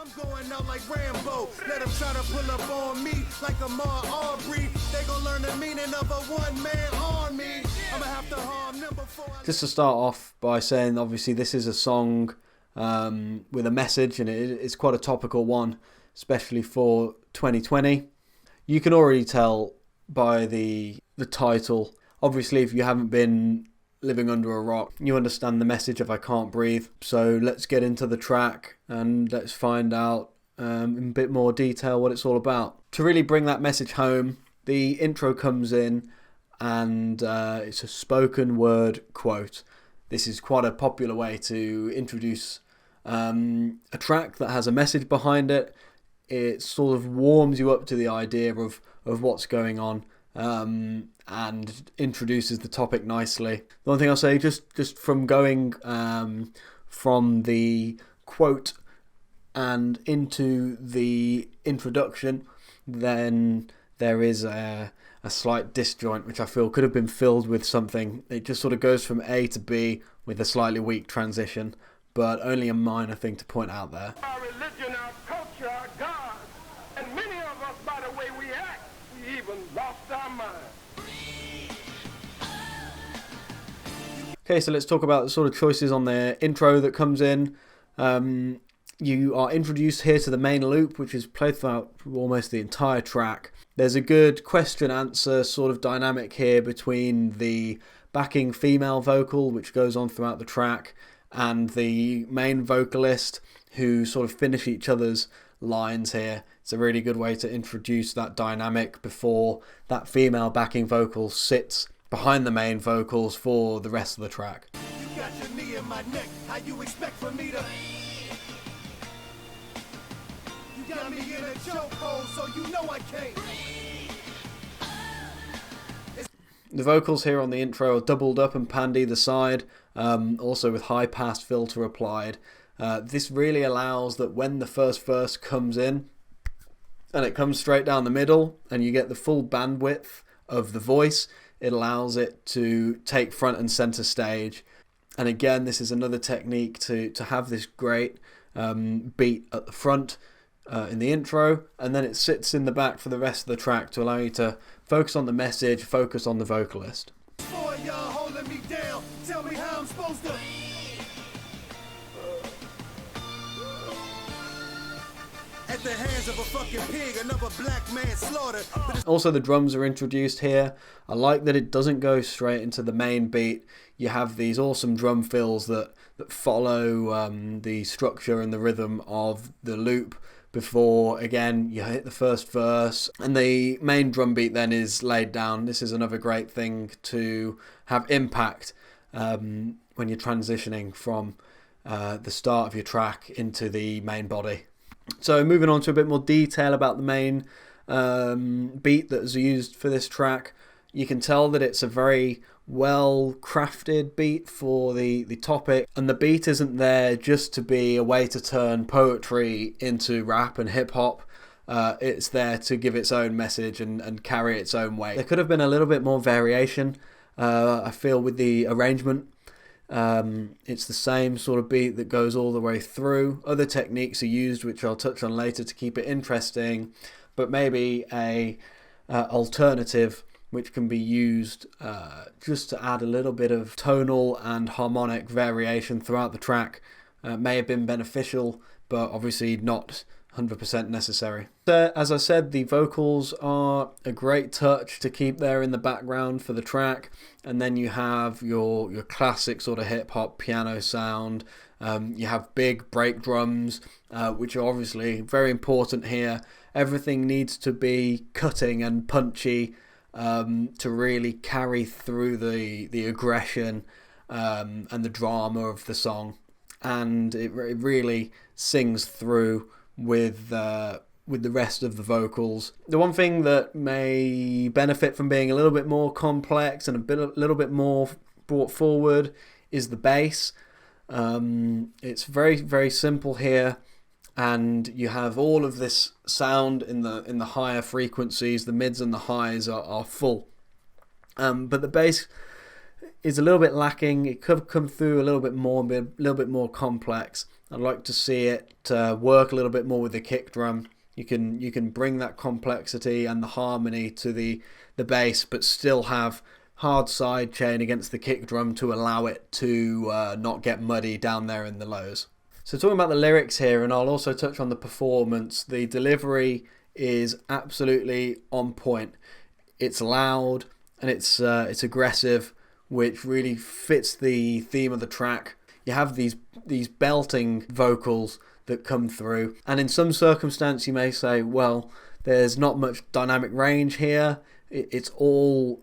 I'm going out like Rambo. Let them try to pull up on me like Ahmaud Arbery. They gon' learn the meaning of a one-man army. I'ma have to harm them before I... Just to start off by saying, obviously, this is a song with a message, and it's quite a topical one, especially for 2020. You can already tell by the title. Obviously, if you haven't been living under a rock, you understand the message of I Can't Breathe. So let's get into the track and let's find out in a bit more detail what it's all about. To really bring that message home, the intro comes in and it's a spoken word quote. This is quite a popular way to introduce a track that has a message behind it. It sort of warms you up to the idea of what's going on. And introduces the topic nicely. The one thing I'll say, just from going from the quote and into the introduction, then there is a slight disjoint which I feel could have been filled with something. It just sort of goes from A to B with a slightly weak transition, but only a minor thing to point out there. Our religion, our culture, our God, and many of us, by the way we act, we even lost our mind. Okay, so let's talk about the sort of choices on the intro that comes in. You are introduced here to the main loop, which is played throughout almost the entire track. There's a good question-answer sort of dynamic here between the backing female vocal, which goes on throughout the track, and the main vocalist, who sort of finish each other's lines here. It's a really good way to introduce that dynamic before that female backing vocal sits behind the main vocals for the rest of the track. You got your knee in my neck. How you expect for me to... You got me in a chokehold, so you know I can't. The vocals here on the intro are doubled up and panned either side, also with high pass filter applied. This really allows that when the first verse comes in and it comes straight down the middle and you get the full bandwidth of the voice, it allows it to take front and center stage. And again, this is another technique to have this great beat at the front in the intro, and then it sits in the back for the rest of the track to allow you to focus on the message, focus on the vocalist. Boy, y'all holding me down. Tell me how I'm supposed to... At the hands of a fucking pig, another black man slaughtered. Also, the drums are introduced here. I like that it doesn't go straight into the main beat. You have these awesome drum fills that follow the structure and the rhythm of the loop before, again, you hit the first verse and the main drum beat then is laid down. This is another great thing to have impact when you're transitioning from the start of your track into the main body. So moving on to a bit more detail about the main beat that is used for this track, you can tell that it's a very well crafted beat for the topic, and the beat isn't there just to be a way to turn poetry into rap and hip hop. It's there to give its own message and carry its own weight. There could have been a little bit more variation, I feel, with the arrangement. It's the same sort of beat that goes all the way through. Other techniques are used, which I'll touch on later, to keep it interesting, but maybe a alternative which can be used just to add a little bit of tonal and harmonic variation throughout the track may have been beneficial, but obviously not 100% necessary. As I said, the vocals are a great touch to keep there in the background for the track, and then you have your classic sort of hip-hop piano sound. You have big break drums, which are obviously very important here. Everything needs to be cutting and punchy to really carry through the aggression and the drama of the song, and it really sings through with the rest of the vocals. The one thing that may benefit from being a little bit more complex and a little bit more brought forward is the bass. It's very, very simple here, and you have all of this sound in the higher frequencies. The mids and the highs are full, but the bass is a little bit lacking. It could come through a little bit more complex. I'd like to see it work a little bit more with the kick drum. You can bring that complexity and the harmony to the bass, but still have hard side chain against the kick drum to allow it to not get muddy down there in the lows. So talking about the lyrics here, and I'll also touch on the performance, the delivery is absolutely on point. It's loud and it's aggressive, which really fits the theme of the track. You have these belting vocals that come through, and in some circumstance you may say, well, there's not much dynamic range here. It's all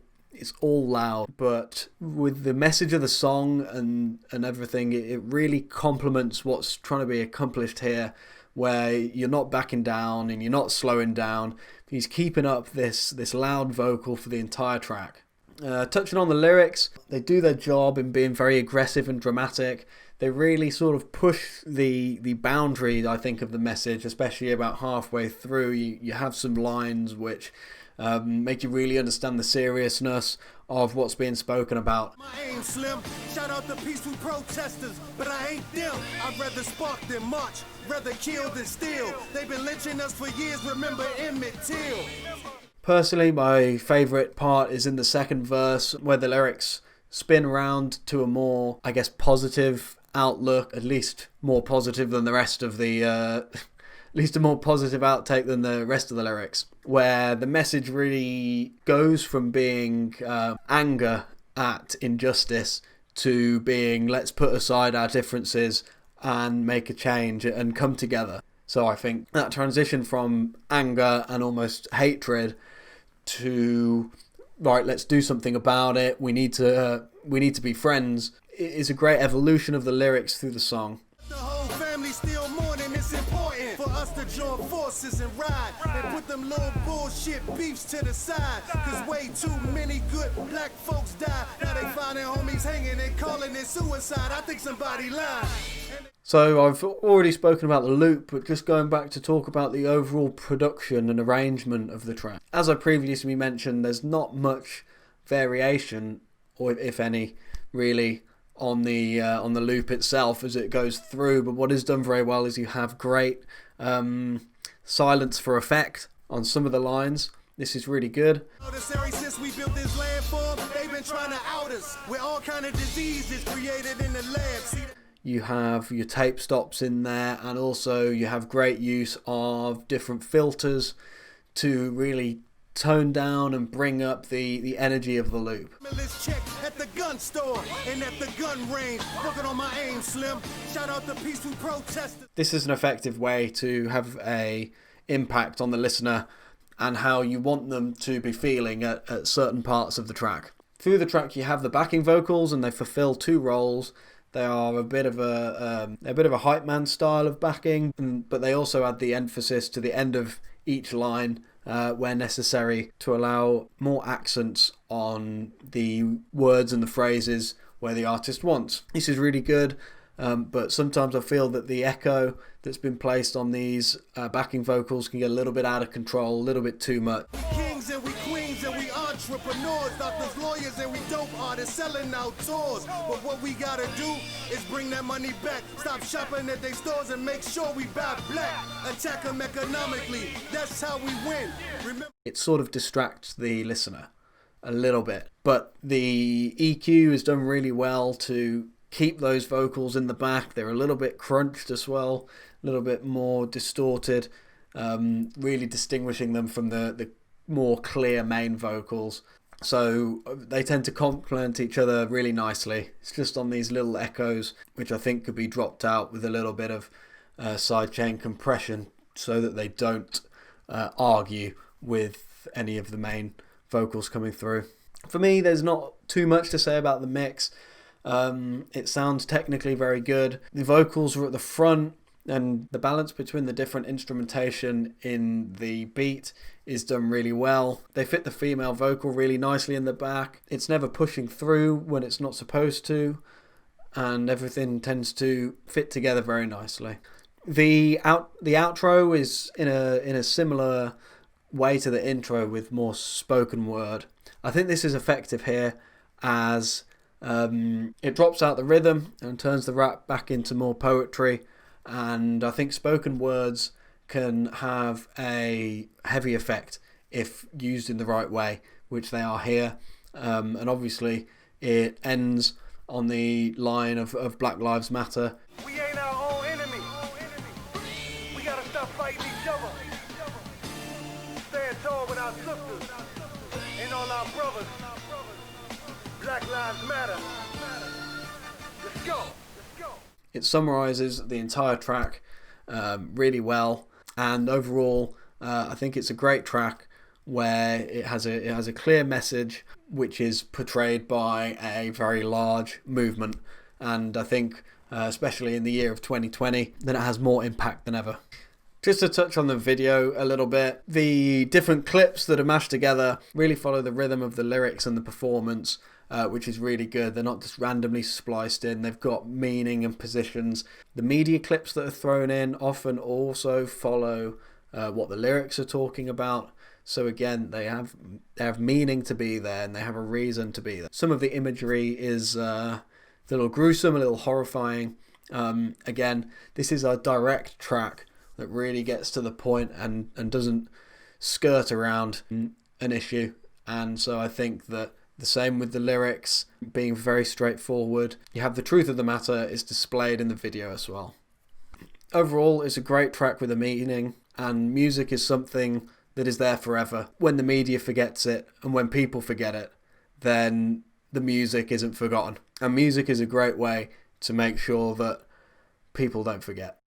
loud, but with the message of the song and everything, it really complements what's trying to be accomplished here, where you're not backing down and you're not slowing down. He's keeping up this loud vocal for the entire track. Touching on the lyrics, they do their job in being very aggressive and dramatic. They really sort of push the boundary, I think, of the message, especially about halfway through. You have some lines which make you really understand the seriousness of what's being spoken about. My aim slim, shout out the peaceful protesters, but I ain't them. I'd rather spark than march, rather kill than steal. They've been lynching us for years, remember Emmett Till. Personally, my favourite part is in the second verse, where the lyrics spin around to a more, I guess, positive outlook, at least more positive than the rest of the at least a more positive outtake than the rest of the lyrics, where the message really goes from being anger at injustice to being, let's put aside our differences and make a change and come together. So I think that transition from anger and almost hatred to, right, let's do something about it, we need to be friends, is a great evolution of the lyrics through the song. The whole family still mourning, it's important for us to join forces and ride and put them little bullshit beefs to the side, cause way too many good black folks die. Now they find their homies hanging and calling it suicide. I think somebody lied. So I've already spoken about the loop, but just going back to talk about the overall production and arrangement of the track. As I previously mentioned, there's not much variation, or if any, really, on the loop itself as it goes through. But what is done very well is you have great silence for effect on some of the lines. This is really good. Since we built this landform, they've been trying to out us with all kind of diseases created in the lab. You have your tape stops in there, and also you have great use of different filters to really tone down and bring up the energy of the loop. Let's check at the gun store and at the gun range, working on my aim slim. Shout out the peaceful protesters. This is an effective way to have a impact on the listener and how you want them to be feeling at certain parts of the track. Through the track you have the backing vocals, and they fulfill two roles. They are a bit of a hype man style of backing, but they also add the emphasis to the end of each line where necessary to allow more accents on the words and the phrases where the artist wants. This is really good, but sometimes I feel that the echo that's been placed on these backing vocals can get a little bit out of control, a little bit too much. We kings and we queens and we entrepreneurs, doctors, lawyers, and we dope artists selling out tours. But what we gotta do is bring that money back. Stop shopping at their stores and make sure we buy black. Attack them economically. That's how we win. Remember, it sort of distracts the listener a little bit, but the EQ is done really well to keep those vocals in the back. They're a little bit crunched as well, a little bit more distorted, really distinguishing them from the more clear main vocals. So they tend to complement each other really nicely. It's just on these little echoes, which I think could be dropped out with a little bit of sidechain compression so that they don't argue with any of the main vocals coming through. For me, there's not too much to say about the mix. It sounds technically very good. The vocals are at the front, and the balance between the different instrumentation in the beat is done really well. They fit the female vocal really nicely in the back. It's never pushing through when it's not supposed to, and everything tends to fit together very nicely. The outro is in a similar way to the intro with more spoken word. I think this is effective here as it drops out the rhythm and turns the rap back into more poetry, and I think spoken words can have a heavy effect if used in the right way, which they are here. And obviously it ends on the line of Black Lives Matter. We ain't our own enemy. We gotta stop fighting each other. Stand tall with our sisters and all our brothers. Black Lives Matter. Let's go. It summarises the entire track really well, and overall I think it's a great track where it has a clear message which is portrayed by a very large movement, and I think especially in the year of 2020 that it has more impact than ever. Just to touch on the video a little bit, the different clips that are mashed together really follow the rhythm of the lyrics and the performance, which is really good. They're not just randomly spliced in, they've got meaning and positions. The media clips that are thrown in often also follow what the lyrics are talking about. So again, they have meaning to be there, and they have a reason to be there. Some of the imagery is a little gruesome, a little horrifying. Again, this is a direct track that really gets to the point and doesn't skirt around an issue. And so I think that the same with the lyrics being very straightforward. You have the truth of the matter is displayed in the video as well. Overall, it's a great track with a meaning, and music is something that is there forever. When the media forgets it and when people forget it, then the music isn't forgotten. And music is a great way to make sure that people don't forget.